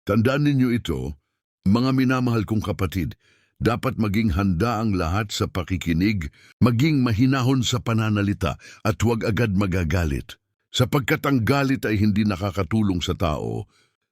Tandaan ninyo ito, mga minamahal kong kapatid, dapat maging handa ang lahat sa pakikinig, maging mahinahon sa pananalita at huwag agad magagalit. Sapagkat ang galit ay hindi nakakatulong sa tao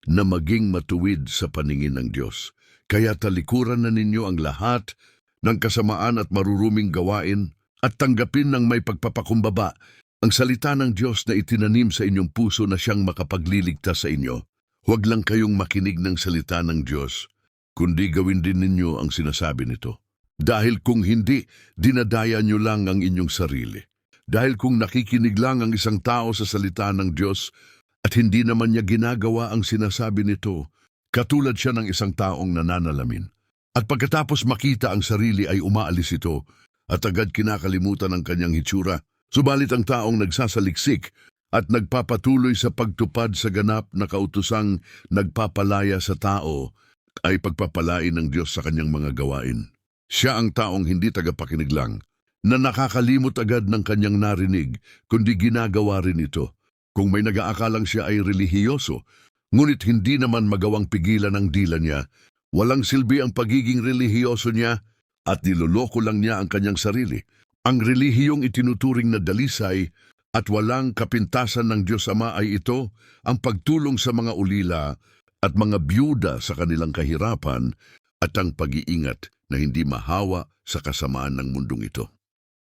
na maging matuwid sa paningin ng Diyos. Kaya talikuran na ninyo ang lahat ng kasamaan at maruruming gawain at tanggapin ng may pagpapakumbaba ang salita ng Diyos na itinanim sa inyong puso na siyang makapagliligtas sa inyo. Huwag lang kayong makinig ng salita ng Diyos, kundi gawin din ninyo ang sinasabi nito. Dahil kung hindi, dinadaya nyo lang ang inyong sarili. Dahil kung nakikinig lang ang isang tao sa salita ng Diyos at hindi naman niya ginagawa ang sinasabi nito, katulad siya ng isang taong nananalamin. At pagkatapos makita ang sarili ay umaalis ito at agad kinakalimutan ang kanyang hitsura. Subalit ang taong nagsasaliksik at nagpapatuloy sa pagtupad sa ganap na kautusang nagpapalaya sa tao ay pagpapalain ng Diyos sa kanyang mga gawain. Siya ang taong hindi tagapakinig lang, na nakakalimot agad ng kanyang narinig, kundi ginagawa rin ito. Kung may nag-aakalang siya ay relihiyoso, ngunit hindi naman magawang pigilan ang dila niya, walang silbi ang pagiging relihiyoso niya at niloloko lang niya ang kanyang sarili. Ang relihiyong itinuturing na dalisay at walang kapintasan ng Diyos Ama ay ito, ang pagtulong sa mga ulila at mga byuda sa kanilang kahirapan at ang pag-iingat na hindi mahawa sa kasamaan ng mundong ito.